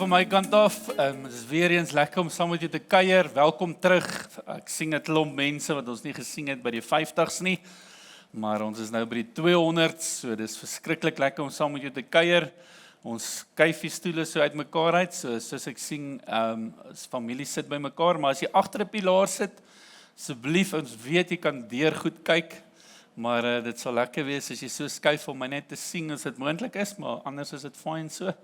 van my kant af. Het is weer eens lekker om saam met jou te kuier. Welkom terug. Ek sien 'n klomp mense wat ons nie gesien het by die 50s nie. Maar ons is nou by die 200s, so dis verskriklik lekker om saam met jou te kuier. Ons skuif die stoele so uit mekaar uit, soos ek sien, as familie sit by mekaar, maar as jy agter 'n pilaar sit, asseblief, ons weet jy kan deur goed kyk, maar dit sal lekker wees as jy so skuif om my net te sien as dit moontlik is, maar anders is dit fyn so.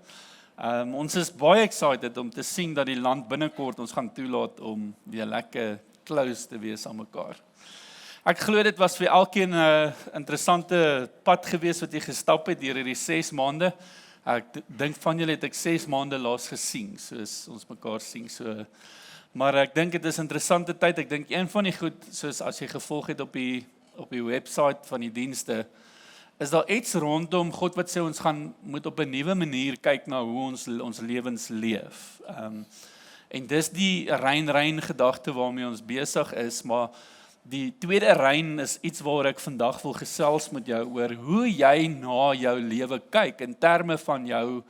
Ons is baie excited om te sien dat die land binnekort ons gaan toelaat om weer lekker close te wees aan mekaar. Ek glo dit was vir elkeen 'n interessante pad gewees wat jy gestap het deur hierdie 6 maande. Ek dink van julle het ek 6 maande laas gesien, soos ons mekaar sien so. Maar ek dink dit is 'n interessante tyd. Ek dink een van die goed, soos as jy gevolg het op die website van die dienste, is daar iets rondom God wat sê ons moet op 'n nuwe manier kyk na hoe ons lewens leef. En dis die rein gedagte waarmee ons besig is, maar die tweede rein is iets waar ek vandag wil gesels met jou oor hoe jy na jou lewe kyk in terme van jou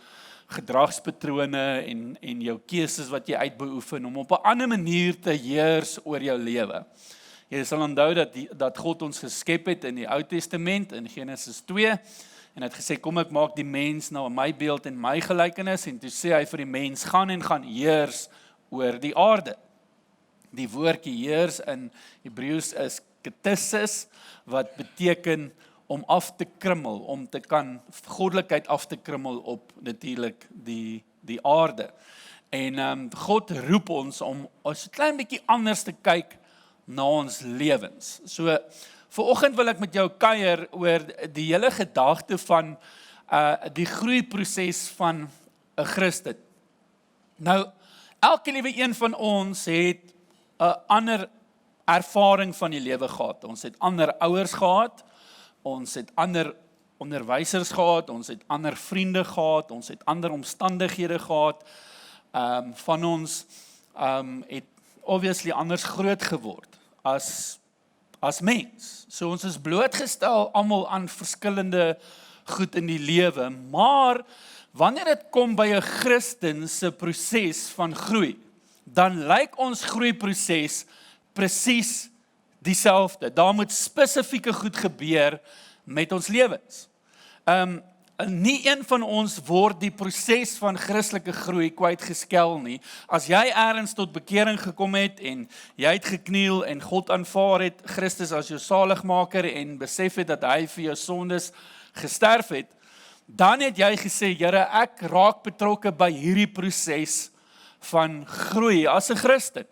gedragspatrone en jou keuses wat jy uitbeoefen om op 'n ander manier te heers oor jou lewe. Jy sal onthou dat God ons geskep het in die Ou Testament, in Genesis 2, en het gesê, kom ek maak die mens nou in my beeld en my gelykenis, en toe sê hy vir die mens, gaan heers oor die aarde. Die woordjie heers in Hebreëus is ketissis, wat beteken om af te krummel, om te kan goddelikheid af te krummel op natuurlik die aarde. En God roep ons om ons 'n klein bietjie anders te kyk na ons lewens. So, vanoggend wil ek met jou kuier oor die hele gedagte van die groeiproses van 'n Christen. Nou, elke liewe een van ons het 'n ander ervaring van die lewe gehad. Ons het ander ouers gehad, ons het ander onderwysers gehad, ons het ander vriende gehad, ons het ander omstandighede gehad. Van ons het obviously anders groot geword as mens. So ons is blootgestel almal aan verskillende goed in die lewe, maar wanneer dit kom by 'n Christen se proses van groei, dan lyk ons groeiproses presies dieselfde. Daar moet spesifieke goed gebeur met ons lewens. Nie een van ons word die proses van Christelike groei kwytgeskel nie. As jy ergens tot bekering gekom het en jy het gekniel en God aanvaar het, Christus as jou saligmaker en besef het dat hy vir jou sondes gesterf het, dan het jy gesê, Here, ek raak betrokke by hierdie proses van groei as 'n Christen.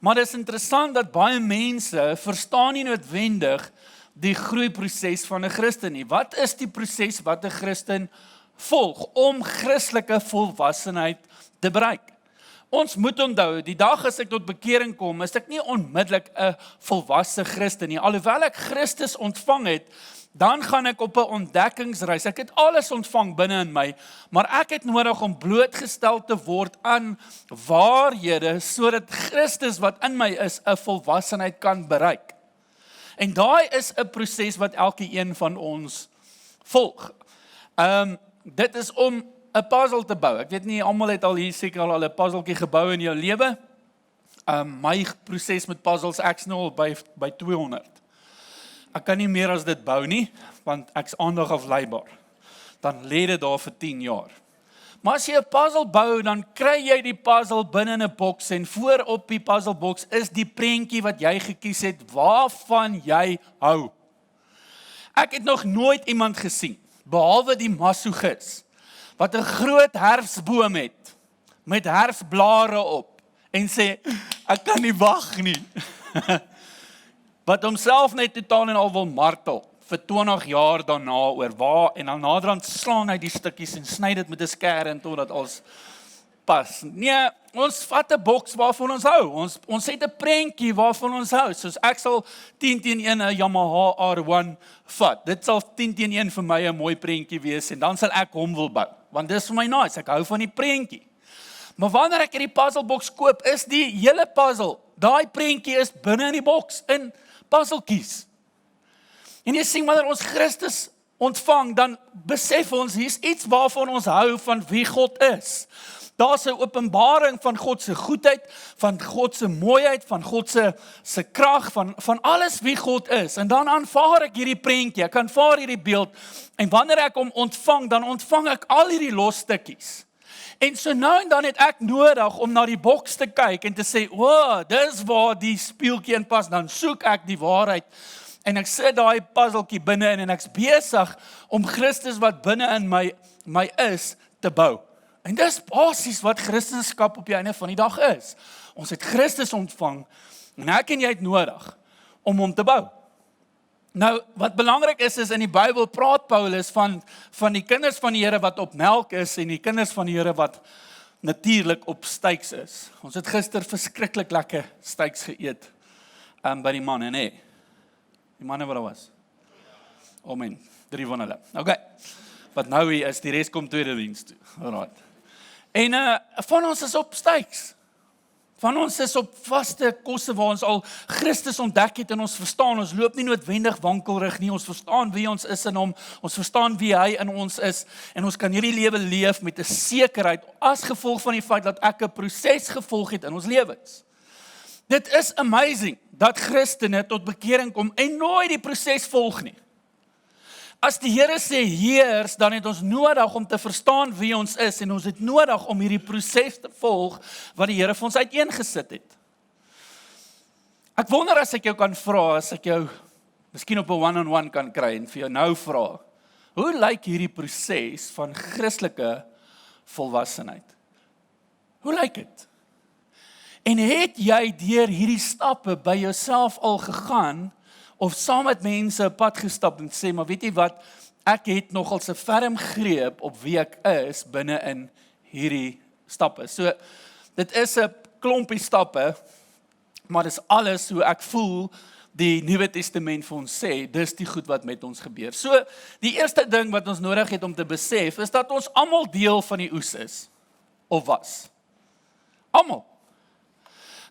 Maar dit is interessant dat baie mense verstaan nie noodwendig die groeiproses van 'n Christen nie. Wat is die proses wat 'n Christen volg om Christelike volwassenheid te bereik? Ons moet onthou, die dag as ek tot bekering kom, is ek nie onmiddellik 'n volwasse Christen nie. Alhoewel ek Christus ontvang het, dan gaan ek op 'n ontdekkingsreis. Ek het alles ontvang binne in my, maar ek het nodig om blootgestel te word aan waarhede, sodat Christus wat in my is, 'n volwassenheid kan bereik. En daai is 'n proses wat elke een van ons volg. Dit is om 'n puzzle te bou. Ek weet nie, almal het al hier seker al 'n puzzeltjie gebou in jou lewe. My proses met puzzles, ek's nou al by 200. Ek kan nie meer as dit bou nie, want ek's aandag afleibaar. Dan lê dit daar vir 10 jaar. Maar as jy 'n puzzle bou, dan kry jy die puzzle binne in 'n boks en voor op die puzzleboks is die prentjie wat jy gekies het, waarvan jy hou. Ek het nog nooit iemand gesien, behalwe die masochis, wat 'n groot herfsboom het, met herfsblare op, en sê, ek kan nie wag nie. Wat homself net totaal en al wil martel, vir 20 jaar daarna oor waar, en dan naderhand slaan hy die stukkies en sny dit met 'n skêr in totdat alles pas. Nee, ons vat 'n boks waarvan ons hou. Ons het 'n prentjie waarvan ons hou. Soos ek sal 10-1 'n Yamaha R1 vat. Dit sal 10-1 vir my 'n mooi prentjie wees en dan sal ek hom wil bou. Want dis vir my nice, ek hou van die prentjie. Maar wanneer ek hierdie puzzleboks koop, is die hele puzzle, daai prentjie is binne in die boks in puzzeltjies. En jy sien, wanneer ons Christus ontvang, dan besef ons, hier's iets waarvan ons hou van wie God is. Daar's 'n openbaring van God se goedheid, van God se mooiheid, van God se krag, van alles wie God is. En dan aanvaar ek hierdie prentjie, ek aanvaar hierdie beeld. En wanneer ek hom ontvang, dan ontvang ek al hierdie los stukkies. En so nou en dan het ek nodig om na die boks te kyk en te sê, "O, dis waar die speeltjie in pas." Dan soek ek die waarheid en ek sit daai puzzeltjie binne in en ek's besig om Christus wat binne in my is te bou. En dis basies wat Christendom op die einde van die dag is. Ons het Christus ontvang en ek en jy het nodig om hom te bou. Nou, wat belangrik is in die Bybel praat Paulus van die kinders van die Here wat op melk is en die kinders van die Here wat natuurlik op styks is. Ons het gister verskriklik lekker styks geëet by die manne, nee. Die manne wat daar was. Amen. 3 van hulle. Okay. Wat nou hier is, die res kom tweede diens toe. Alright. En van ons is op styks. Van ons is op vaste kosse waar ons al Christus ontdek het en ons verstaan, ons loop nie noodwendig wankelrig nie, ons verstaan wie ons is in hom, ons verstaan wie hy in ons is, en ons kan hierdie lewe leef met 'n sekerheid, as gevolg van die feit dat ek 'n proses gevolg het in ons lewens. Dit is amazing, dat Christene tot bekering kom, en nooit die proses volg nie. As die Here sê heers, dan het ons nodig om te verstaan wie ons is, en ons het nodig om hierdie proses te volg, wat die Here vir ons uiteengesit het. Ek wonder as ek jou kan vra, as ek jou miskien op 'n one-on-one kan kry, en vir jou nou vra, hoe lyk hierdie proses van Christelike volwassenheid? Hoe lyk dit? En het jy deur hierdie stappe by jouself al gegaan, of saam met mense 'n pad gestap en sê, maar weet jy wat, ek het nogal 'n ferm greep op wie ek is binne in hierdie stappe. So, dit is 'n klompie stappe, maar dis alles hoe ek voel die Nuwe Testament vir ons sê, dis die goed wat met ons gebeur. So, die eerste ding wat ons nodig het om te besef, is dat ons almal deel van die oes is, of was. Almal.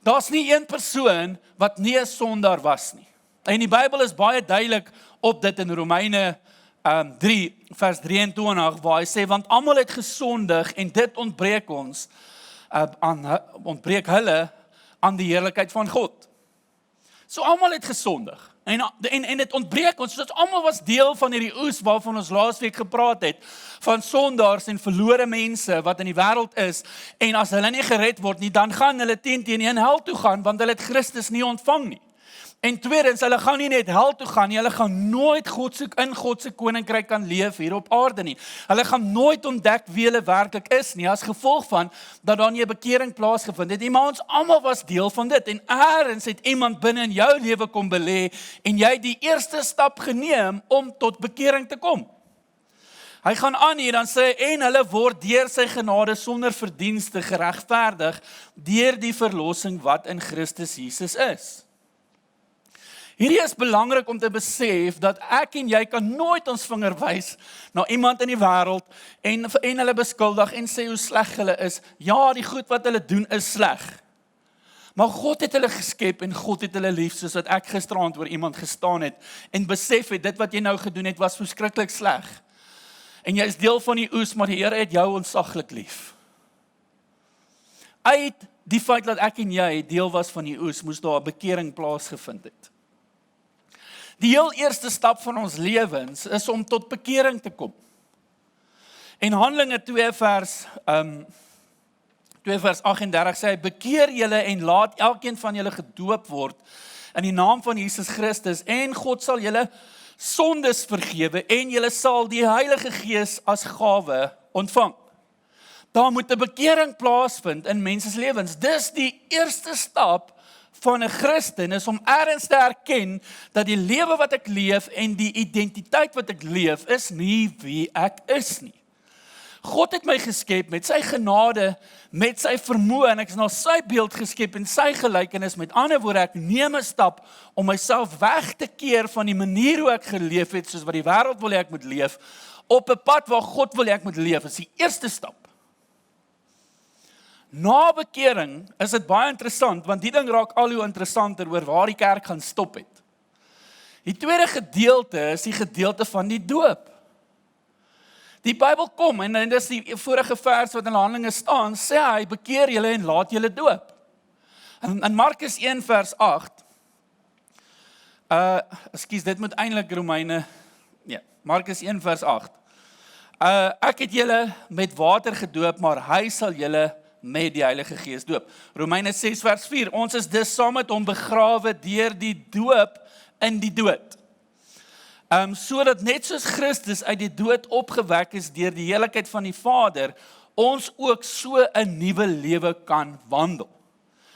Daar's nie een persoon wat nie 'n sondaar was nie. En die Bybel is baie duidelik op dit in Romeine 3 vers 23, waar hy sê, want almal het gesondig en dit ontbreek ons, ontbreek hulle aan die heerlikheid van God. So almal het gesondig. En dit ontbreek ons, soos almal was deel van hierdie oes waarvan ons laasweek gepraat het, van sondaars en verlore mense wat in die wêreld is, en as hulle nie gered word nie, dan gaan hulle teen een hel toe gaan, want hulle het Christus nie ontvang nie. En tweedens, hulle gaan nie net hel toe gaan nie, hulle gaan nooit in God se koninkryk kan leef hier op aarde nie. Hulle gaan nooit ontdek wie hulle werklik is nie, as gevolg van dat daar nie 'n bekering plaasgevind het nie, maar ons almal was deel van dit, en eers het iemand binne in jou lewe kom belê, en jy het die eerste stap geneem om tot bekering te kom. Hy gaan aan hier, dan sê, en hulle word deur sy genade sonder verdienste geregverdig, deur die verlossing wat in Christus Jesus is. Hierdie is belangrik om te besef, dat ek en jy kan nooit ons vinger wys na iemand in die wêreld, en hulle beskuldig, en sê hoe sleg hulle is. Ja, die goed wat hulle doen is sleg. Maar God het hulle geskep, en God het hulle lief, soos wat ek gisteraand oor iemand gestaan het, en besef het, dit wat jy nou gedoen het, was verskriklik sleg. En jy is deel van die oes, maar die Here het jou ontsaglik lief. Uit die feit dat ek en jy deel was van die oes, moes daar 'n bekering plaasgevind het. Die heel eerste stap van ons lewens is om tot bekering te kom. En Handelinge 2 vers 38 sê hy, bekeer julle en laat elkeen van julle gedoop word in die naam van Jesus Christus, en God sal julle sondes vergewe, en julle sal die Heilige Gees as gawe ontvang. Daar moet 'n bekering plaasvind in mense se lewens. Dis die eerste stap van 'n Christen, is om ergens te erken dat die lewe wat ek leef en die identiteit wat ek leef is nie wie ek is nie. God het my geskep met sy genade, met sy vermoë, en ek is na sy beeld geskep en sy gelykenis. Met ander woorde, ek neem 'n stap om myself weg te keer van die manier hoe ek geleef het, soos wat die wêreld wil hê ek moet leef, op 'n pad waar God wil hê ek moet leef. Is die eerste stap. Na bekering is dit baie interessant, want die ding raak al hoe interessanter oor waar die kerk gaan stop het. Die tweede gedeelte is die gedeelte van die doop. Die Bybel kom, en dis die vorige vers wat in Handelinge staan, sê hy, bekeer julle en laat julle doop. In Markus 1 vers 8, dit moet eintlik Romeine, Markus 1 vers 8. Ek het julle met water gedoop, maar hy sal julle met die Heilige Gees doop. Romeine 6 vers 4, ons is dus saam met hom begrawe deur die doop in die dood. Sodat net soos Christus uit die dood opgewek is deur die heiligheid van die Vader, ons ook so 'n nuwe lewe kan wandel.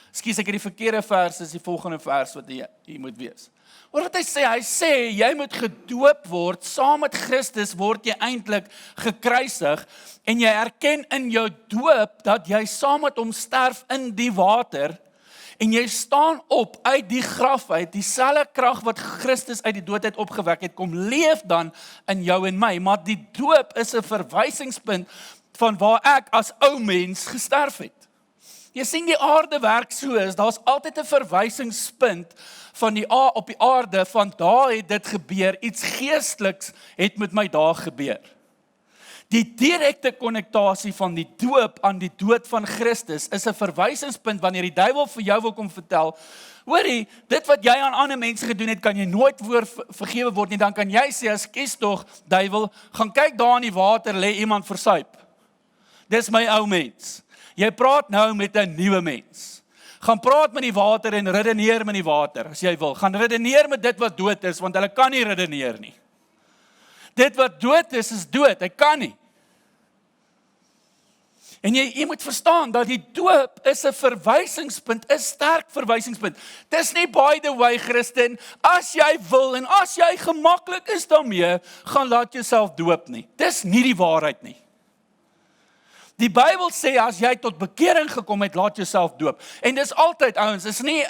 Ekskuus, ek het die verkeerde vers, is die volgende vers wat jy moet wees. Hoor wat hy sê, jy moet gedoop word, saam met Christus word jy eintlik gekruisig, en jy erken in jou doop, dat jy saam met hom sterf in die water, en jy staan op uit die graf uit, dieselfde krag wat Christus uit die dood uit opgewek het, kom leef dan in jou en my, maar die doop is 'n verwysingspunt van waar ek as ou mens gesterf het. Jy sien die aarde werk so is, daar's altyd 'n verwysingspunt van op die aarde, van daar het dit gebeur, iets geesteliks het met my daar gebeur. Die direkte konnektasie van die doop aan die dood van Christus is 'n verwysingspunt wanneer die duiwel vir jou wil kom vertel, hoorie, dit wat jy aan ander mense gedoen het, kan jy nooit vergewe word nie, dan kan jy sê, as kies tog, duiwel, gaan kyk daar in die water, lê iemand versuip. Dis my ou mens. Jy praat nou met 'n nuwe mens. Gaan praat met die water en redeneer met die water, as jy wil. Gaan redeneer met dit wat dood is, want hulle kan nie redeneer nie. Dit wat dood is dood, hy kan nie. En jy moet verstaan, dat die doop is 'n verwysingspunt, 'n sterk verwysingspunt. Dis nie by the way, Christen, as jy wil en as jy gemaklik is daarmee, gaan laat jouself doop nie. Dis nie die waarheid nie. Die Bybel sê, as jy tot bekering gekom het, laat jouself doop. En dis altyd, ouens, is nie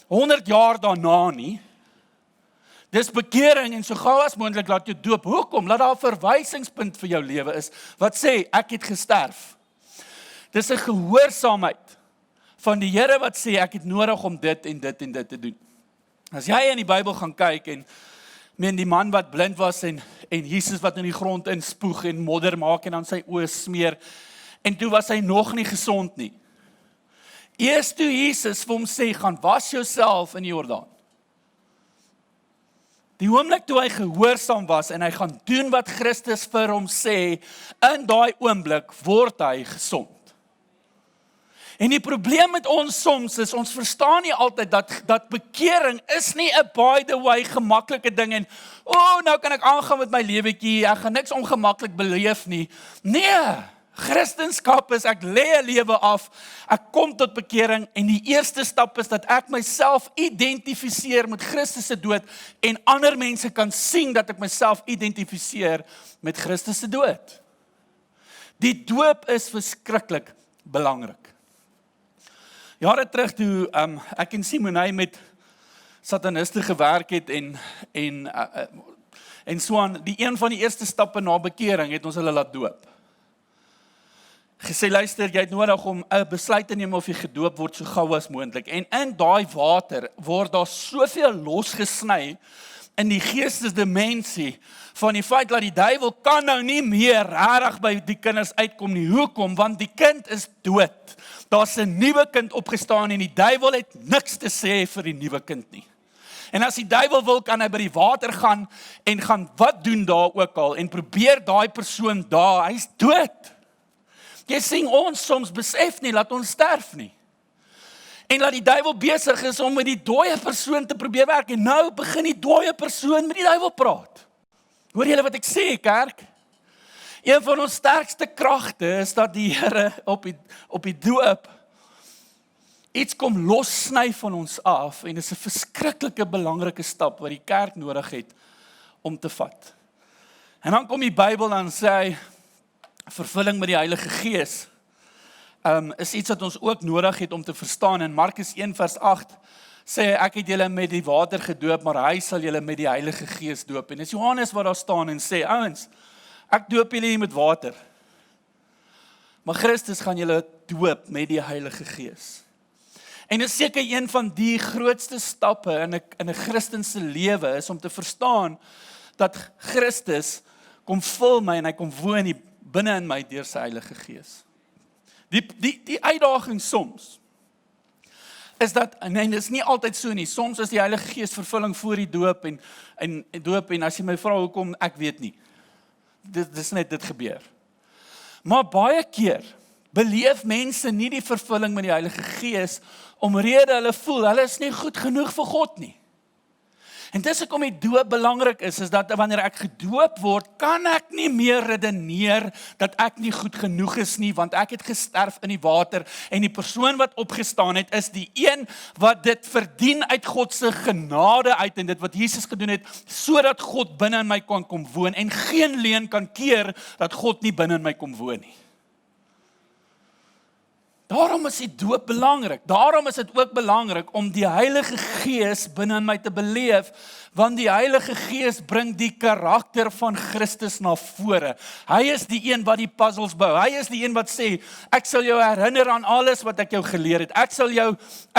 100 jaar daarna nie. Dis bekering en so gou as moontlik laat jou doop. Hoekom? Laat daar 'n verwysingspunt vir jou lewe is, wat sê, ek het gesterf. Dis 'n gehoorsaamheid van die Here wat sê, ek het nodig om dit en dit en dit te doen. As jy in die Bybel gaan kyk en die man wat blind was en Jesus wat in die grond inspoeg en modder maak en dan sy oë smeer, en toe was hy nog nie gesond nie. Eers toe Jesus vir hom sê, gaan was jouself in die Jordaan. Die oomblik toe hy gehoorsaam was en hy gaan doen wat Christus vir hom sê, in daai oomblik word hy gesond. En die probleem met ons soms is, ons verstaan nie altyd dat bekering is nie 'n by the way gemaklike ding en, nou kan ek aangaan met my lewetjie, ek gaan niks ongemaklik beleef nie. Nee, Christenskap is, ek lê 'n lewe af, ek kom tot bekering en die eerste stap is dat ek myself identifiseer met Christus se dood en ander mense kan sien dat ek myself identifiseer met Christus se dood. Die doop is verskriklik belangrik. Jare terug toe ek en Simonei met sataniste gewerk het en so aan, die een van die eerste stappe na bekering het ons hulle laat doop. Gesê, luister, jy het nodig om 'n besluit te neem of jy gedoop word so gou as moontlik. En in daai water word daar soveel losgesny in die geestesdimensie van die feit dat die duiwel kan nou nie meer regtig by die kinders uitkom nie. Hoekom? Want die kind is dood. Daar's 'n nuwe kind opgestaan en die duiwel het niks te sê vir die nuwe kind nie. En as die duiwel wil, kan hy by die water gaan en gaan wat doen daar ook al en probeer daai persoon daar, hy's dood. Jy sien, ons soms besef nie, laat ons sterf nie. En laat die duiwel besig is om met die dooie persoon te probeer werk, en nou begin die dooie persoon met die duiwel praat. Hoor julle wat ek sê, kerk? Een van ons sterkste kragte is dat die Here op die doop iets kom lossny van ons af, en dit is 'n verskriklike belangrike stap wat die kerk nodig het om te vat. En dan kom die Bybel en sê hy, vervulling met die Heilige Gees is iets wat ons ook nodig het om te verstaan. In Markus 1 vers 8 sê hy, ek het julle met die water gedoop, maar hy sal julle met die Heilige Gees doop. En dis Johannes wat daar staan en sê, ouens, ek doop julle hier met water, maar Christus gaan julle doop met die Heilige Gees. En dit is seker een van die grootste stappe in 'n Christense lewe is om te verstaan dat Christus kom vul my en hy kom woon binne in my deur sy Heilige Gees. Die uitdaging soms is dat, nee, dit is nie altyd so nie, soms is die Heilige Gees vervulling voor die doop en as jy my vra hoekom, ek weet nie. Dit is net dit gebeur. Maar baie keer beleef mense nie die vervulling met die Heilige Gees omrede hulle voel, hulle is nie goed genoeg vir God nie. En dis hoekom die doop belangrik is dat wanneer ek gedoop word, kan ek nie meer redeneer dat ek nie goed genoeg is nie, want ek het gesterf in die water, en die persoon wat opgestaan het, is die een wat dit verdien uit God se genade uit, en dit wat Jesus gedoen het, sodat God binne in my kan kom woon, en geen leuen kan keer dat God nie binne in my kom woon nie. Daarom is die doop belangrik. Daarom is dit ook belangrik om die Heilige Gees binne in my te beleef, want die Heilige Gees bring die karakter van Christus na vore. Hy is die een wat die puzzles bou. Hy is die een wat sê, ek sal jou herinner aan alles wat ek jou geleer het. Ek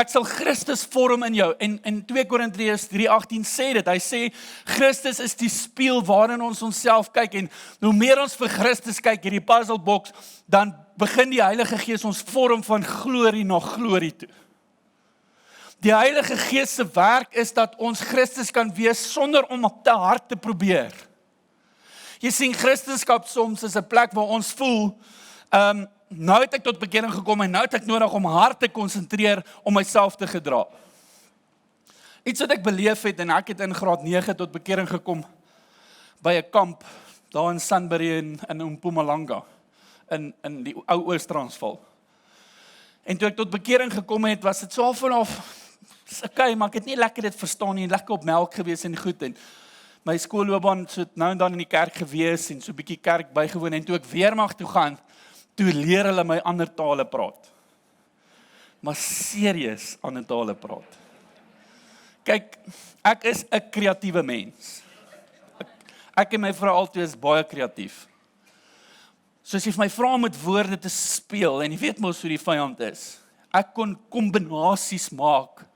sal Christus vorm in jou. En 2 Korintiërs 3:18 sê dit. Hy sê, Christus is die spieël waarin ons onsself kyk, en hoe meer ons vir Christus kyk, hierdie puzzlebox, dan begin die Heilige Gees ons vorm van glorie na glorie toe. Die Heilige Gees se werk is dat ons Christus kan wees sonder om te hard te probeer. Jy sien, Christendom soms is 'n plek waar ons voel, nou het ek tot bekering gekom en nou het ek nodig om hard te konsentreer om myself te gedra. Iets wat ek beleef het, en ek het in graad 9 tot bekering gekom by 'n kamp daar in Sunbury in Mpumalanga. In die ou Oos-Transvaal. En toe ek tot bekering gekom het, was dit so vanaf, okay, maar ek het nie lekker dit verstaan nie, lekker op melk gewees en goed, en my skoolloopbaan so nou en dan in die kerk gewees, en so 'n bietjie kerk bygewoon, en toe ek weermag toe gaan, toe leer hulle my ander tale praat. Maar serieus ander tale praat. Kyk, ek is 'n kreatiewe mens. Ek en my vrou altyd is baie kreatief. So as jy vir my vra om met woorde te speel, en jy weet mos hoe die vyand is, ek kon kombinasies maak.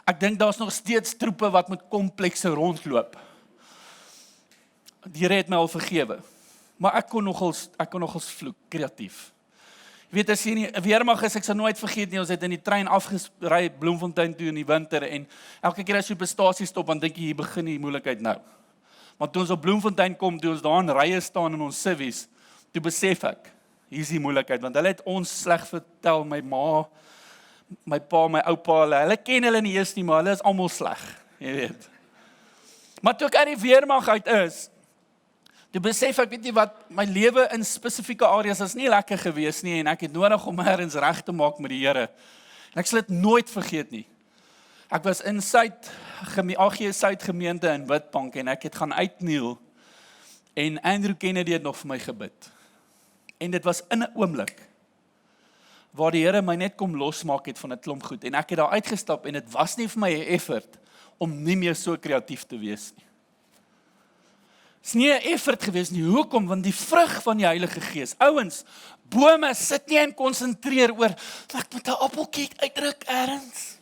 Ek dink daar's nog steeds troepe wat met komplekse rondloop. Die Here het my al vergewe, maar ek kon nogals vloek, kreatief. Jy weet, as jy nie, weermag is, ek sal nooit vergeet nie, ons het in die trein afgery Bloemfontein toe in die winter, en elke keer as jy op 'n stasie stop, dan dink jy, hier begin die moeilikheid nou. Maar toe ons op Bloemfontein kom, toe ons daar in rye staan in ons civies, toe besef ek, hier is die moeilikheid, want hulle het ons sleg vertel, my ma, my pa, my oupa, hulle ken hulle nie eers nie, maar hulle is almal sleg, jy weet. Maar toe ek uit die weermag uit is, toe besef ek, weet jy wat, my lewe in spesifieke areas is nie lekker gewees nie, en ek het nodig om ergens reg te maak met die Here. En ek sal dit nooit vergeet nie. Ek was in AG Suid gemeente in Witbank, en ek het gaan uitkniel, en Andrew Kennedy het nog vir my gebid. En dit was in 'n oomblik, waar die Here my net kom losmaak het van 'n klomp goed, en ek het daar uitgestap, en dit was nie vir my 'n effort, om nie meer so kreatief te wees nie. Het is nie 'n effort gewees nie, hoekom? Want die vrug van die Heilige Gees, ouens, bome sit nie en konsentreer oor, ek moet 'n appeltjie uitdruk ergens.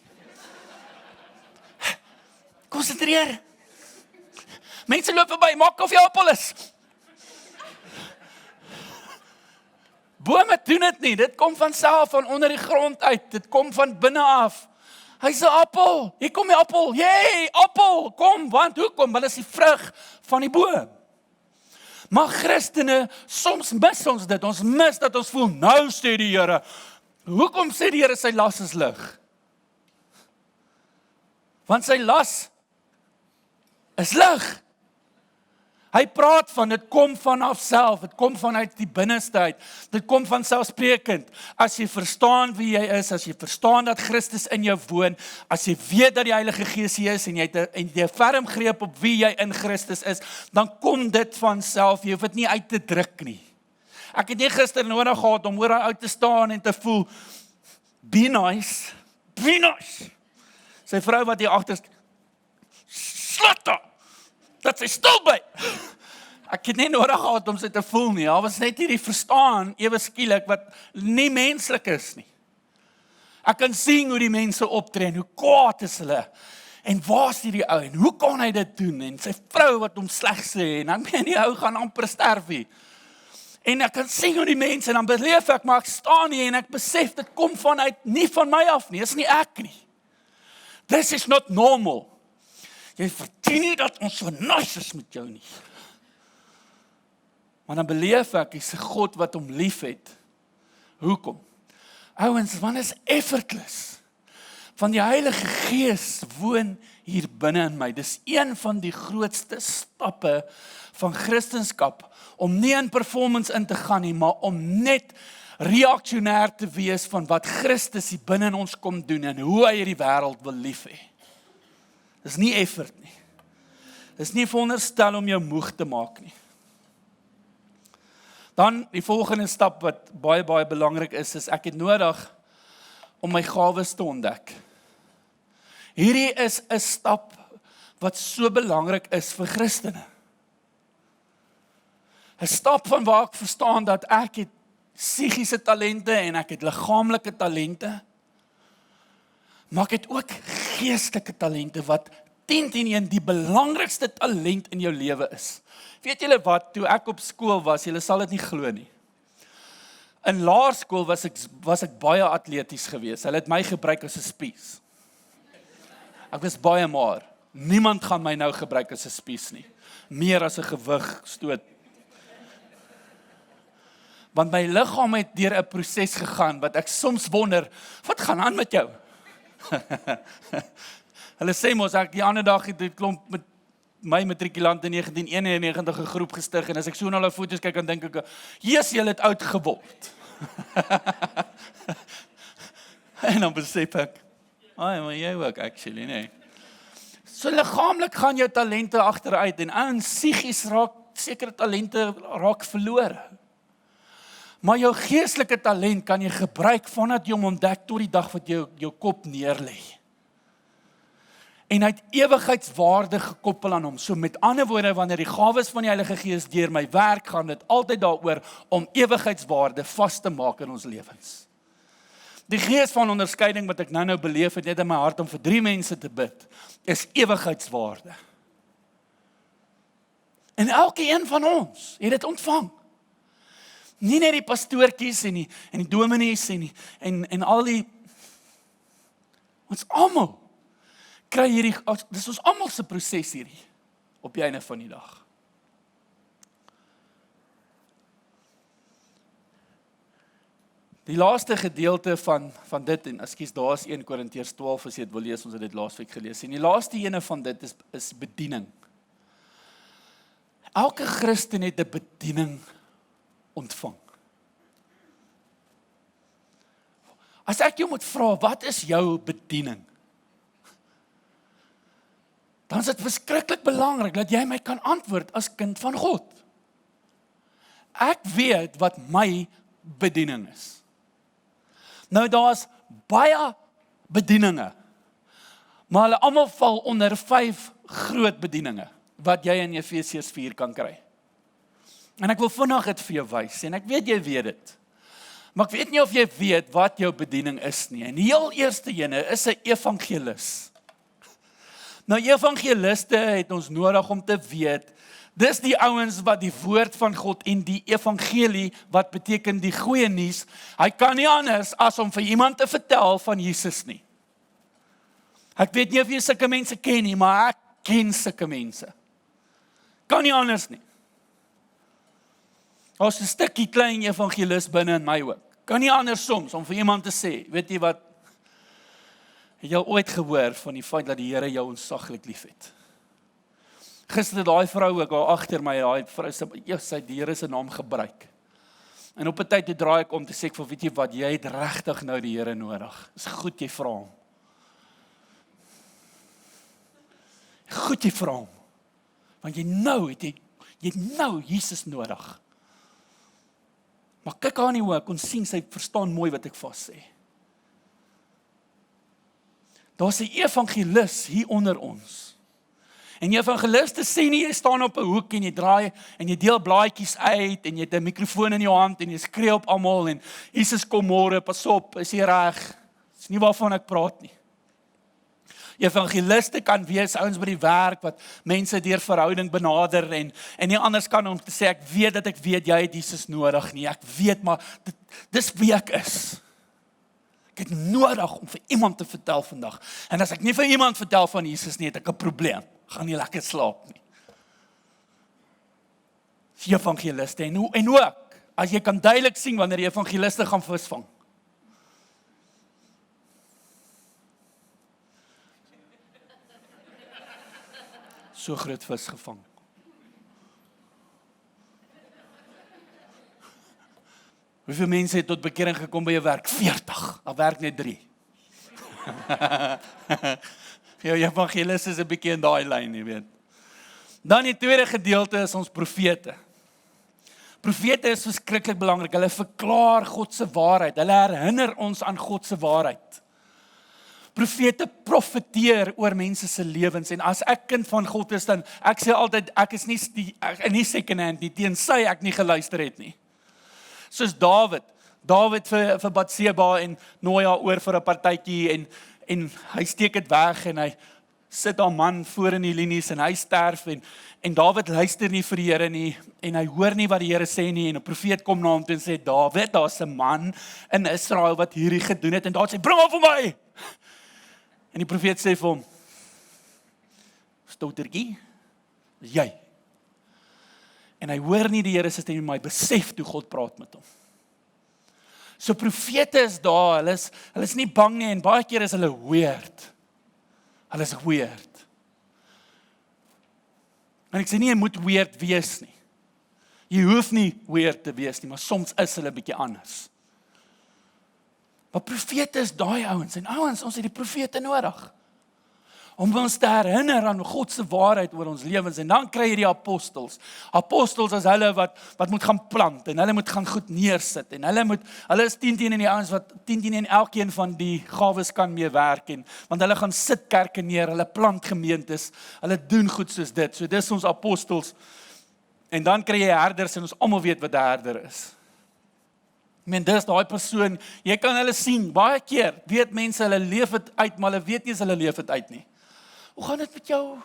Konsentreer. Mense loop verby, maak of jy appel is. Bome doen dit nie, dit kom van self, van onder die grond uit, dit kom van binne af. Hy's 'n appel, hier kom die appel, jee, appel, kom, want hoekom? Want dit is die vrug van die boom. Maar Christene, soms mis ons dit, ons mis dat ons voel, nou sê die Here, hoekom sê die Here sy las is lig? Want sy las is lig. Hy praat van, dit kom vanaf self, dit kom vanuit die binneste uit, dit kom van selfsprekend. As jy verstaan wie jy is, as jy verstaan dat Christus in jou woon, as jy weet dat die Heilige Gees hier is, en jy het 'n ferm greep op wie jy in Christus is, dan kom dit van self, jy hoef dit nie uit te druk nie. Ek het nie gister nodig gehad om oor uit te staan en te voel, be nice, be nice. Sy vrou wat hier agter, slatte, dat sy stil bly. Ek het nie nodig gehad om sy te voel nie, daar was net hierdie verstaan, ewe skielik, wat nie menslik is nie. Ek kan sien hoe die mense optree, hoe kwaad is hulle, En waar is hierdie ou en hoe kan hy dit doen? En sy vrou wat hom sleg sê en dan meen die ou gaan amper sterf hier. En ek kan sien hoe die mense en dan beleef ek, maar ek staan hier en ek besef dit kom vanuit nie van my af nie, is nie ek nie. This is not normal. Jy verdien nie dat ons so nice is met jou nie. Maar dan beleef ek, is 'n God wat hom lief het. Hoekom? Ouens, want is effortless. Van die Heilige Gees woon hier binne in my. Dis een van die grootste stappe van Christendom, om nie in performance in te gaan nie, maar om net reaksionêr te wees van wat Christus hier binne in ons kom doen en hoe hy hierdie wêreld wil lief hê. Dis nie effort nie. Dis nie veronderstel om jou moeg te maak nie. Dan die volgende stap wat baie belangrik is ek het nodig om my gawes te ontdek. Hierdie is 'n stap wat so belangrik is vir Christene. 'n Stap van waar ek verstaan dat ek het psigiese talente en ek het liggaamlike talente, maar ek het ook geestelike talente wat 10-10-1 die belangrikste talent in jou lewe is. Weet julle wat, toe ek op skool was, julle sal dit nie glo nie. In laerskool was ek baie atleties geweest. Hulle het my gebruik as 'n spies. Ek was baie maar. Niemand gaan my nou gebruik as 'n spies nie. Meer as 'n gewig stoot. Want my liggaam het deur 'n proses gegaan wat ek soms wonder, wat gaan aan met jou? Hulle sê mos ek die ander dag het 'n klomp met my matrikulant in 1991 'n groep gestig en as ek so na hulle foto's kyk dan dink ek, "Jesus, julle het oud geword." En dan besef ek, maar jy ook actually, nee. So liggaamlik gaan jou talente agteruit en psigies raak sekere talente raak verlore. Maar jou geestelike talent kan jy gebruik vandat jy hom ontdek tot die dag wat jy jou kop neerlê. En hy het ewigheidswaarde gekoppel aan hom. So met ander woorde, wanneer die gawes van die Heilige Gees deur my werk, gaan dit altyd daaroor om ewigheidswaarde vas te maak in ons lewens. Die gees van onderskeiding wat ek nou beleef het net in my hart om vir 3 mense te bid, is ewigheidswaarde. En elke een van ons het dit ontvang. Nie net die pastoortjies en die dominees en al die, ons almal kry hierdie, dis ons almal se proses hierdie, op die einde van die dag. Die laaste gedeelte van dit, en ekskuus, daar is 1 Korintiërs 12, as jy dit wil lees, ons het dit laasweek gelees, en die laaste ene van dit is bediening. Elke Christen het 'n bediening ontvang. As ek jou moet vra, wat is jou bediening? Dan is dit verskriklik belangrik dat jy my kan antwoord as kind van God. Ek weet wat my bediening is. Nou daar's baie bedieninge, maar hulle almal val onder 5 groot bedieninge, wat jy in Efesiërs 4 kan kry. En ek wil vinnig dit vir jou wys, en ek weet jy weet dit. Maar ek weet nie of jy weet wat jou bediening is nie. En die heel eerste ene is 'n evangelis. Nou evangeliste het ons nodig om te weet, dis die ouens wat die woord van God en die evangelie, wat beteken die goeie nuus, hy kan nie anders as om vir iemand te vertel van Jesus nie. Ek weet nie of jy sulke mense ken nie, maar ek ken sulke mense. Kan nie anders nie. Daar's 'n stukkie klein evangelis binne in my ook. Kan nie anders soms om vir iemand te sê, weet jy wat, het jy ooit gehoor van die feit dat die Here jou ontsaglik liefhet? Gister het daai vrou ook daar agter my, daai vrou sy die Here se naam gebruik. En op 'n tyd toe draai ek om te sê, weet jy wat, jy het regtig nou die Here nodig. Is goed jy vra hom. Goed jy vra hom. Want jy het nou Jesus nodig. Maar kyk haar nie hoe, ek kon sien, sy verstaan mooi wat ek vas sê. Daar's 'n evangelis hier onder ons. En die evangeliste sê nie, jy staan op 'n hoek en jy draai en jy deel blaadjies uit en jy het 'n mikrofoon in jou hand en jy skree op almal en Jesus kom môre, pas op, is jy reg? Dis nie waarvan ek praat nie. Evangeliste kan wees, ouens by die werk, wat mense deur verhouding benader, en nie anders kan om te sê, ek weet jy het Jesus nodig nie, ek weet, maar dis wie ek is. Ek het nodig om vir iemand te vertel vandag, en as ek nie vir iemand vertel van Jesus nie, het ek 'n probleem, gaan nie lekker slaap nie. Die evangeliste, en ook, as jy kan duidelik sien wanneer die evangeliste gaan visvang. So groot vis gevang. Hoeveel mense het tot bekering gekom by jou werk? 40, al werk net 3. Jou evangelis is 'n bietjie in daai lyn, jy weet. Dan die tweede gedeelte is ons profete. Profete is verskriklik belangrik, hulle verklaar God se waarheid, hulle herinner ons aan God se waarheid. Profete profeteer oor mense se lewens, en as ek kind van God is, dan ek sê altyd, ek is nie second hand nie, teensy ek nie geluister het nie. Soos Dawid vir Batseba en nooi haar oor vir 'n partytjie, en hy steek dit weg, en hy sit haar man voor in die linies, en hy sterf, en Dawid luister nie vir die Here nie, en hy hoor nie wat die Here sê nie, en 'n profeet kom na hom toe en sê, Dawid, daar's 'n man in Israel wat hierdie gedoen het, en Dawid sê, bring hom vir my! En die profeet sê vir hom, stoutertjie, dis jy. En hy hoor nie die Here se stem, maar hy besef toe God praat met hom. So profete is daar, hulle is nie bang nie, en baie keer is hulle weird. Hulle is weird. En ek sê nie, jy moet weird wees nie. Jy hoef nie weird te wees nie, maar soms is hulle 'n bietjie anders. Maar profete is daai ouens, en ouens, ons het die profete nodig. Om ons te herinner aan God se waarheid oor ons lewens, en dan kry jy die apostels. Apostels is hulle wat moet gaan plant, en hulle moet gaan goed neersit, en hulle is 10 in die ouens wat 10 in elkeen van die gawes kan mee werk, want hulle gaan sit kerke neer, hulle plant gemeentes, hulle doen goed soos dit. So dis ons apostels. En dan kry jy herders, en ons almal weet wat 'n herder is. Dis daai persoon, jy kan hulle sien, baie keer weet mense, hulle leef dit uit, maar hulle weet nie as hulle leef dit uit nie. Hoe gaan dit met jou?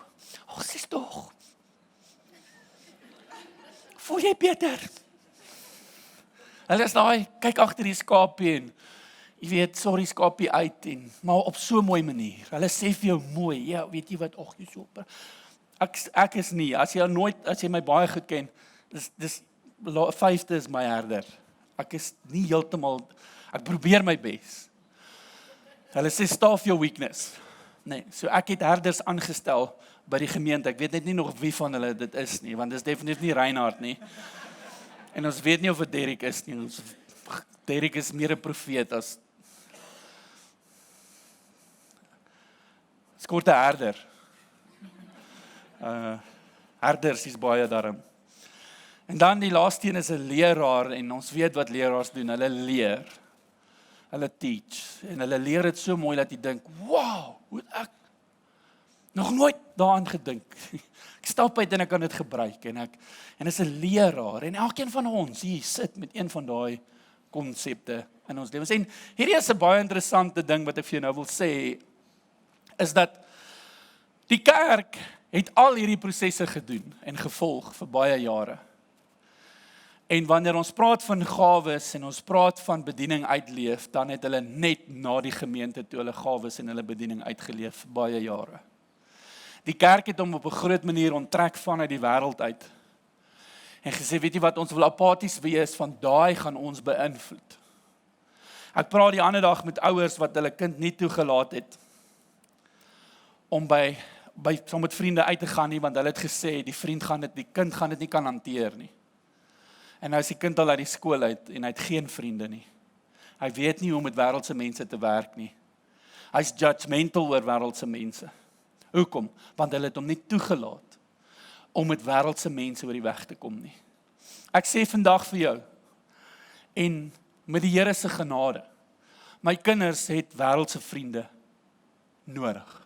Sies tog. Voel jy beter? Hulle is daai, kyk agter die skapie, en jy weet, sorry skapie uit, maar op so 'n mooi manier. Hulle sê vir jou mooi, ja, weet jy wat, jy super. Ek is nie, as jy my baie goed ken, dis 5de is my herder. Ek is nie heeltemal, ek probeer my bes. Hulle sê staaf jou weakness. Nee, so ek het herders aangestel by die gemeente. Ek weet net nie nog wie van hulle dit is nie, want dit is definitief nie Reinhard nie. En ons weet nie of dit Derek is nie. Derek is meer 'n profeet as kort 'n herder. Herders is baie daarom. En dan die laaste een is 'n leraar, en ons weet wat leraars doen, hulle leer. Hulle teach, en hulle leer dit so mooi dat jy dink, wow, hoe het ek nog nooit daaraan gedink. Ek stap uit en ek kan dit gebruik, en is 'n leraar, en elkeen van ons hier sit met een van daai konsepte in ons lewens. En hierdie is 'n baie interessante ding wat ek vir jou nou wil sê, is dat die kerk het al hierdie prosesse gedoen en gevolg vir baie jare. En wanneer ons praat van gawes en ons praat van bediening uitleef, dan het hulle net na die gemeente toe hulle gawes en hulle bediening uitgeleef baie jare. Die kerk het hom op 'n groot manier onttrek vanuit die wêreld uit. En gesê, weet jy wat, ons wil apaties wees, van daai gaan ons beïnvloed. Ek praat die ander dag met ouers wat hulle kind nie toegelaat het om by saam met vriende uit te gaan nie, want hulle het gesê, die kind gaan dit nie kan hanteer nie. En nou is die kind al uit die skool uit, en hy het geen vriende nie. Hy weet nie hoe om met wêreldse mense te werk nie. Hy's judgmental oor wêreldse mense. Hoekom? Want hulle het hom nie toegelaat om met wêreldse mense oor die weg te kom nie. Ek sê vandag vir jou, en met die Here se genade, my kinders het wêreldse vriende nodig.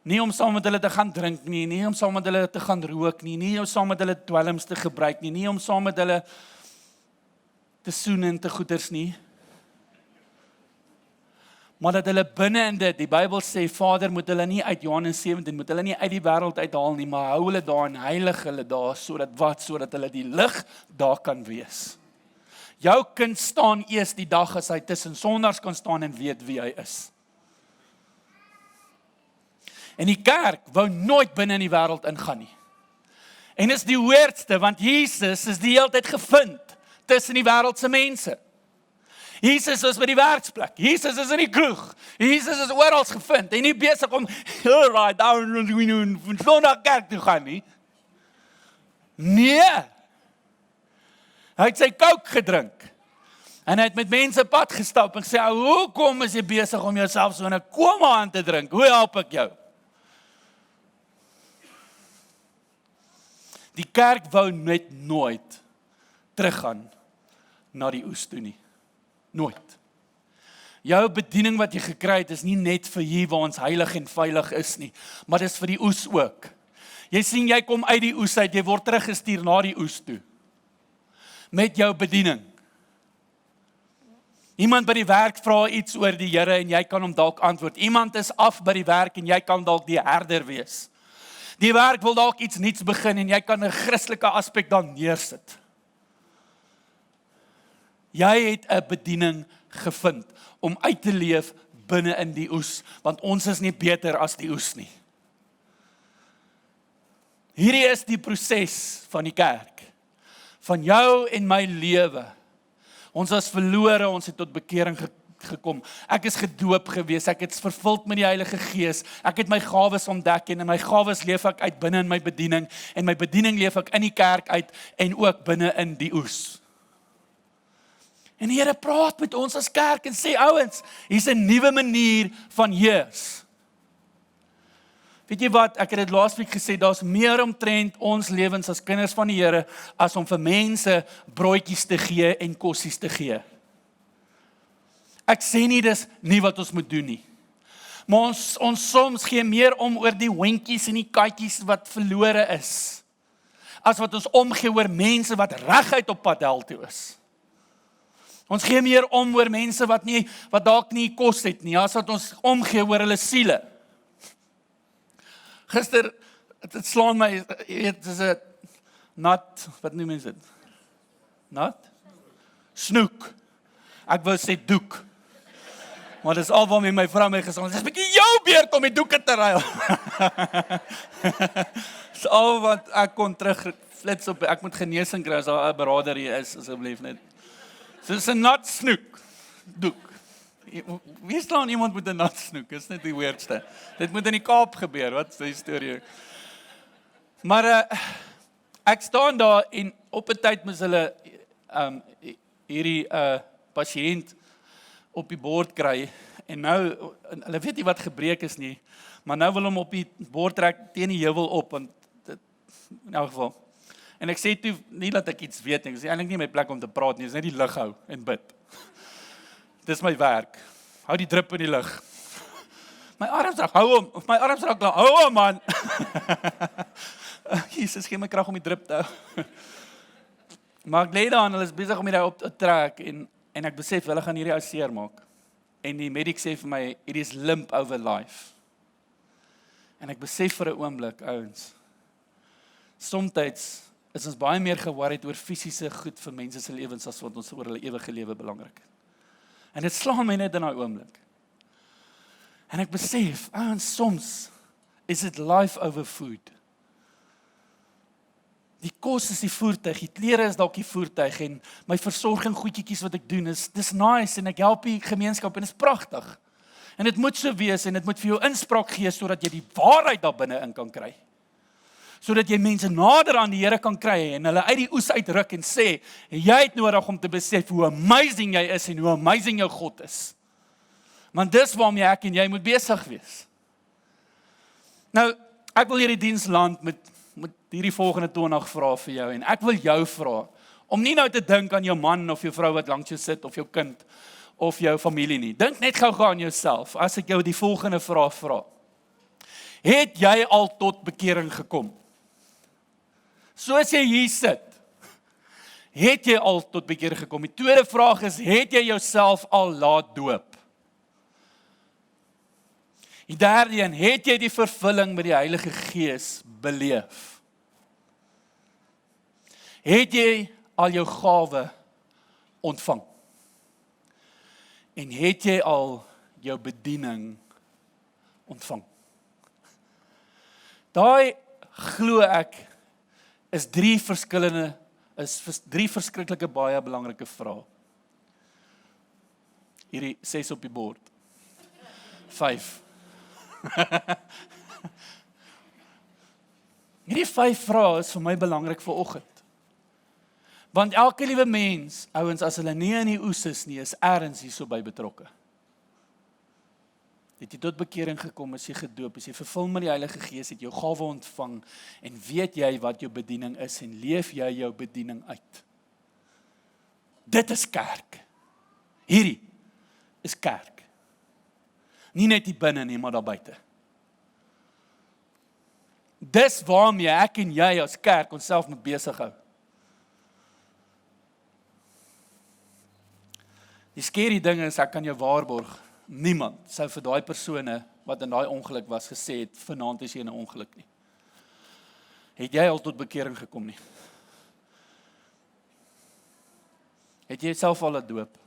Nie om saam met hulle te gaan drink nie, nie om saam met hulle te gaan rook nie, nie om saam met hulle dwelms te gebruik nie, nie om saam met hulle te soen en te goeders nie. maar dat hulle binne in dit, die Bybel sê, Vader, moet hulle nie uit Johannes 17, moet hulle nie uit die wêreld uithaal nie, maar hou hulle daar en heilig hulle daar, sodat hulle die lig daar kan wees. Jou kind staan eers die dag as hy tussen sondaars kan staan en weet wie hy is. En die kerk wou nooit binne in die wêreld ingaan nie. En is die weirdste, want Jesus is die hele tyd gevind tussen die wêreldse mense. Jesus is by die werksplek, Jesus is in die kroeg, Jesus is oral gevind, en nie besig om, alright, van Sondag kerk toe gaan nie. Nee. Hy het sy coke gedrink, en hy het met mense pad gestap, en gesê, hoekom is jy besig om jouself so in 'n koma aan te drink? Hoe help ek jou? Die kerk wou net nooit teruggaan na die oes toe nie. Nooit. Jou bediening wat jy gekry het is nie net vir hier waar ons heilig en veilig is nie, maar dis vir die oes ook. Jy sien, jy kom uit die oes uit, jy word teruggestuur na die oes toe. Met jou bediening. Iemand by die werk vra iets oor die Here en jy kan hom dalk antwoord. Iemand is af by die werk en jy kan dalk die herder wees. Die werk wil dalk iets nuuts begin en jy kan 'n Christelike aspek dan neersit. Jy het 'n bediening gevind om uit te leef binne in die oes, want ons is nie beter as die oes nie. Hierdie is die proses van die kerk, van jou en my lewe. Ons was verlore, ons het tot bekering gekom. Ek is gedoop gewees, ek het vervuld met die Heilige Gees, ek het my gawes ontdek en in my gawes leef ek uit binne in my bediening, en my bediening leef ek in die kerk uit en ook binne in die oes. En die Here praat met ons as kerk en sê, ouens, hier's 'n nuwe manier van heers. Weet jy wat, ek het dit laasweek gesê, daar's meer omtrent ons lewens as kinders van die Here, as om vir mense broodjies te gee en kossies te gee. Ek sê nie dis nie wat ons moet doen nie. Maar ons soms gee meer om oor die hondjies en die katjies wat verlore is, as wat ons omgee oor mense wat reguit op pad hel toe is. Ons gee meer om oor mense wat dalk nie kos het nie, as wat ons omgee oor hulle siele. Gister, dit slaan my, jy weet, dis 'n nat, wat noem mens dit? Nat? Snoek. Ek wou sê doek. Maar dis al waarmee my vrou my gesê, dis 'n bietjie jou beurt om die doeke te ruil. Dis al wat ek kon terugflits op, ek moet genesing kry as daar 'n beraader hier is, asseblief net. So dis 'n nat snoek, doek. Wie staan iemand met 'n nat snoek? Is net die weirdste. Dit moet in die Kaap gebeur, wat is die storie? Maar ek staan daar en op 'n tyd moes hulle hierdie pasiënt op die bord kry, en nou, hulle weet nie wat gebreek is nie, maar nou wil hom op die bord trek teen die heuwel op, en dit, in elk geval. En ek sê toe, nie dat ek iets weet nie, ek sê eintlik nie my plek om te praat nie, dis net die lig hou en bid. Dis my werk, hou die drip in die lig. My arms raak, hou hom, of my arms raak klaar, hou hom man. Jesus, gee my krag om die drip te hou. Maar ek lê daar en hulle is besig om hierdie op te trek, en ek besef, hulle gaan hierdie ou seer maak. En die medic sê vir my, it is limp over life. En ek besef vir 'n oomblik, ouens, somtyds is ons baie meer ge-worried oor fisiese goed vir mense se lewens, as wat ons oor hulle ewige lewe belangrik. En dit slaan my net in daai oomblik. En ek besef, ouens, soms is it life over food. Die kos is die voertuig, die klere is dalk die voertuig, en my versorging goedjies wat ek doen, dis nice, en ek help die gemeenskap, en is pragtig. En dit moet so wees, en dit moet vir jou inspraak gee, sodat jy die waarheid daar binne in kan kry. Sodat jy mense nader aan die Here kan kry, en hulle uit die oes uitruk en sê, jy het nodig om te besef hoe amazing jy is, en hoe amazing jou God is. Want dis waarmee ek en jy moet besig wees. Nou, ek wil hierdie diens land met hierdie volgende toonag vra vir jou, en ek wil jou vra, om nie nou te dink aan jou man of jou vrou wat langs jou sit, of jou kind, of jou familie nie. Dink net gou aan jouself, as ek jou die volgende vraag vra. Het jy al tot bekering gekom? Soos jy hier sit, het jy al tot bekering gekom? Die tweede vraag is, het jy jouself al laat doop? Die derde een, het jy die vervulling met die Heilige Gees beleef? Het jy al jou gawe ontvang? En het jy al jou bediening ontvang? Daai glo ek is drie verskriklike baie belangrike vrae. Hierdie 6 op die bord. 5. Hierdie 5 vrae is vir my belangrik vir oggend. Want elke liewe mens, ouens, as hulle nie in die oes is nie, is ergens hierso by betrokke. Het jy tot bekering gekom, is jy gedoop, is jy vervul met die Heilige Gees, het jou gawe ontvang, en weet jy wat jou bediening is, en leef jy jou bediening uit. Dit is kerk. Hierdie is kerk. Nie net hier binne nie, maar daar buite. Dis waarmee ek en jy as kerk onsself moet besig hou. Die scary ding is, ek kan jou waarborg, niemand sou vir daai persone wat in daai ongeluk was gesê het, vanaand is jy in 'n ongeluk nie. Het jy al tot bekering gekom nie? Het jy self al 'n doop?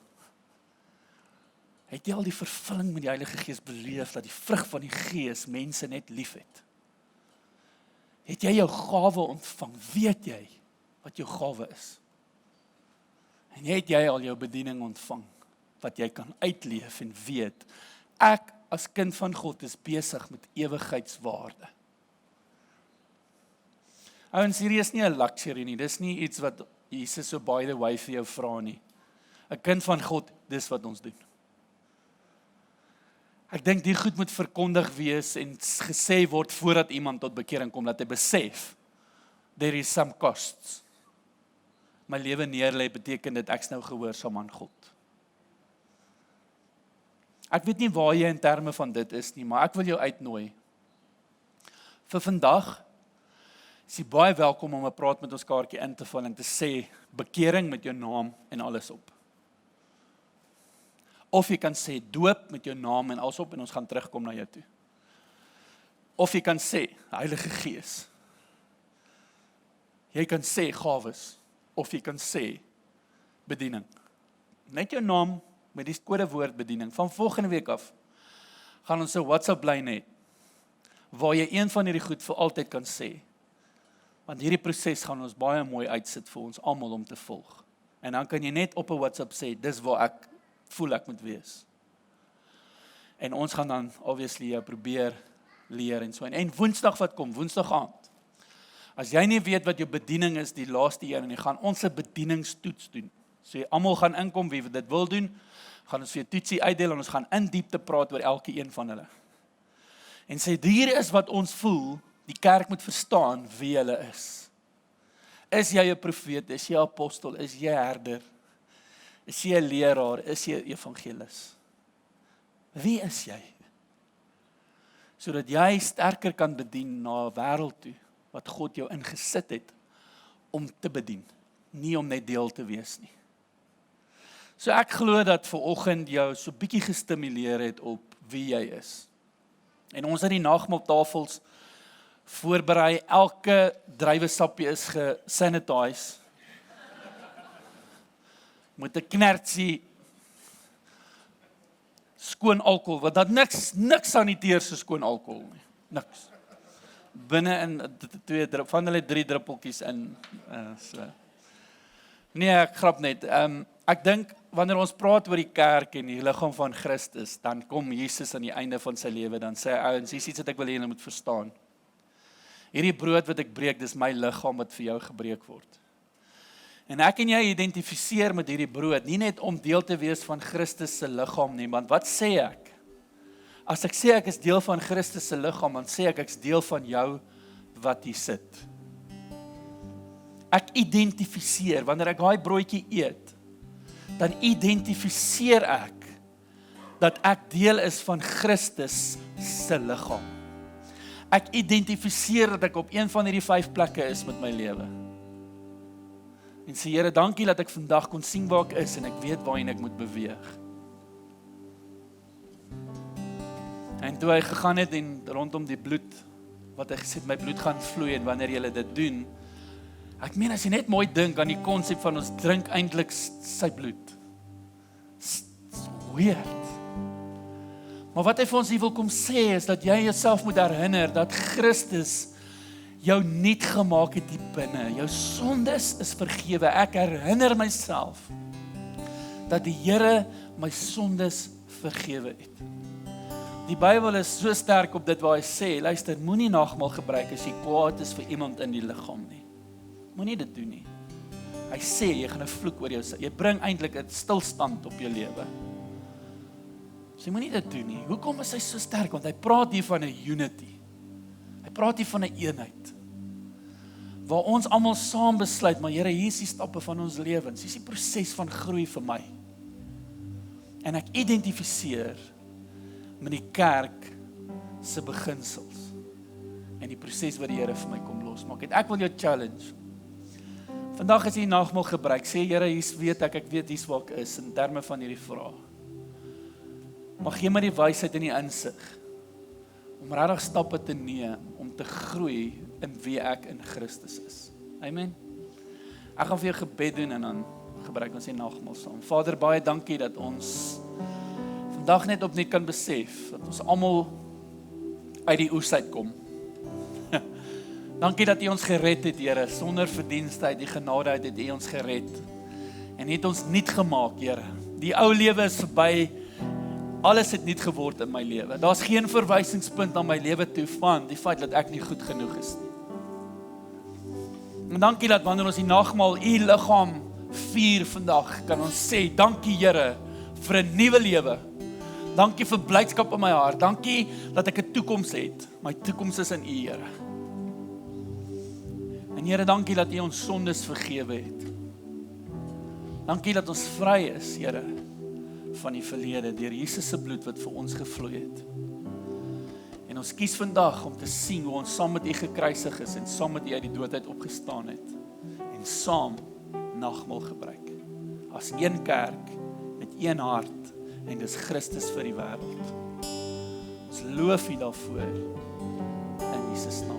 Het jy al die vervulling met die Heilige Gees beleef, dat die vrug van die Gees mense net lief het? Het jy jou gawe ontvang? Weet jy wat jou gawe is? En het jy al jou bediening ontvang, wat jy kan uitleef en weet, ek as kind van God is besig met ewigheidswaarde. Ouens, hierdie is nie 'n luxury nie, dis nie iets wat Jesus so by the way vir jou vra nie. 'n Kind van God, dis wat ons doen. Ek dink die goed moet verkondig wees en gesê word voordat iemand tot bekering kom, dat hy besef, there is some costs. My lewe neerlê beteken dit ek's nou gehoorsaam aan God. Ek weet nie waar jy in terme van dit is nie, maar ek wil jou uitnooi. Vir vandag is jy baie welkom om 'n praat met ons kaartjie in te vul en te sê, bekering met jou naam en alles op. Of jy kan sê, doop met jou naam en alles op en ons gaan terugkom na jou toe. Of jy kan sê, Heilige Gees. Jy kan sê, gawes. Of jy kan sê, bediening. Net jou naam met die kodewoord bediening. Van volgende week af gaan ons 'n WhatsApp lyn hê waar jy een van hierdie goed vir altyd kan sê. Want hierdie proses gaan ons baie mooi uitsit vir ons almal om te volg. En dan kan jy net op 'n WhatsApp sê, dis waar ek voel ek moet wees. En ons gaan dan obviously jou probeer leer en so. En Woensdag wat kom, Woensdag aand. As jy nie weet wat jou bediening is die laaste een, en jy gaan ons 'n bedieningstoets doen. So jy almal gaan inkom wie dit wil doen, gaan ons vir 'n toetsie uitdeel en ons gaan in diepte praat oor elke een van hulle. En sê hier is wat ons voel, die kerk moet verstaan wie hulle is. Is jy 'n profeet, is jy 'n apostel, is jy 'n herder? Is jy 'n leraar, is jy 'n evangelis? Wie is jy? Sodat jy sterker kan bedien na 'n wêreld toe wat God jou ingesit het om te bedien, nie om net deel te wees nie. So ek glo dat vanoggend jou so bietjie gestimuleer het op wie jy is. En ons het die nagmaaltafels voorberei, elke druiwesappie is gesanitize. Met 'n knertsie skoon alkohol, want dat niks saniteer so skoon alkohol nie. Niks. Binne in 2 van hulle 3 druppeltjies in. So. Nee, ek grap net. Ek dink wanneer ons praat oor die kerk en die liggaam van Christus, dan kom Jesus aan die einde van sy lewe, dan sê hy, ouens, hier is iets wat ek wil hê julle moet verstaan. Hierdie brood wat ek breek, dis my liggaam wat vir jou gebreek word. En ek en jy identifiseer met hierdie brood, nie net om deel te wees van Christus se liggaam nie, want wat sê ek? As ek sê ek is deel van Christus se liggaam, dan sê ek is deel van jou wat hier sit. Ek identifiseer, wanneer ek daai broodjie eet, dan identifiseer ek dat ek deel is van Christus se liggaam. Ek identifiseer dat ek op een van hierdie 5 plekke is met my lewe. En sê Here, dankie dat ek vandag kon sien waar ek is en ek weet waarheen ek moet beweeg. En toe hy gegaan het en rondom die bloed, wat hy gesê het, my bloed gaan vloei en wanneer julle dit doen, ek meen as jy net mooi dink aan die konsep van ons drink eintlik sy bloed. It's weird. Maar wat hy vir ons hier wil kom sê is dat jy jouself moet herinner dat Christus jou nuut gemaak het hier binne. Jou sondes is vergewe. Ek herinner myself dat die Here my sondes vergewe het. Die Bybel is so sterk op dit waar hy sê, luister, moenie nagmaal gebruik as jy kwaad is vir iemand in die liggaam nie. Moenie dit doen nie. Hy sê, jy gaan 'n vloek oor jou sê. Jy bring eintlik 'n stilstand op jou lewe. So jy moenie dit doen nie. Hoekom is hy so sterk? Want hy praat hier van 'n unity. Hy praat hier van 'n eenheid. Waar ons almal saam besluit, maar Here, hier is die stappe van ons lewens. Hier is die proses van groei vir my. En ek identifiseer met die kerk se beginsels en die proses wat die Here vir my kom losmaak. Ek wil jou challenge. Vandag as jy nagmaal gebruik, sê Here, ek weet hier's waar ek is in terme van hierdie vraag. Maar gee my die wysheid en die insig om regtig stappe te neem om te groei in wie ek in Christus is. Amen. Ek gaan vir jou gebed doen en dan gebruik ons die nagmaal saam. Vader, baie dankie dat ons vandag net opnuut kan besef dat ons almal uit die oes uitkom. Dankie dat U ons gered het, Here, sonder verdienste uit die genade uit het U ons gered. En het ons nuut gemaak, Here. Die ou lewe is verby. Alles het nuut geword in my lewe. Daar's geen verwysingspunt na my lewe toe van die feit dat ek nie goed genoeg is nie. En dankie dat wanneer ons die nagmaal U liggaam vier vandag, kan ons sê, dankie Here vir 'n nuwe lewe. Dankie vir blydskap in my hart. Dankie dat ek 'n toekoms het. My toekoms is in U, Here. En Here, dankie dat U ons sondes vergewe het. Dankie dat ons vry is, Here, van die verlede deur Jesus se bloed wat vir ons gevloei het. En ons kies vandag om te sien hoe ons saam met U gekruisig is en saam met U uit die dood uit opgestaan het en saam nagmaal gebruik. As een kerk met een hart en dis Christus vir die wêreld. Ons loof U daarvoor in Jesus naam.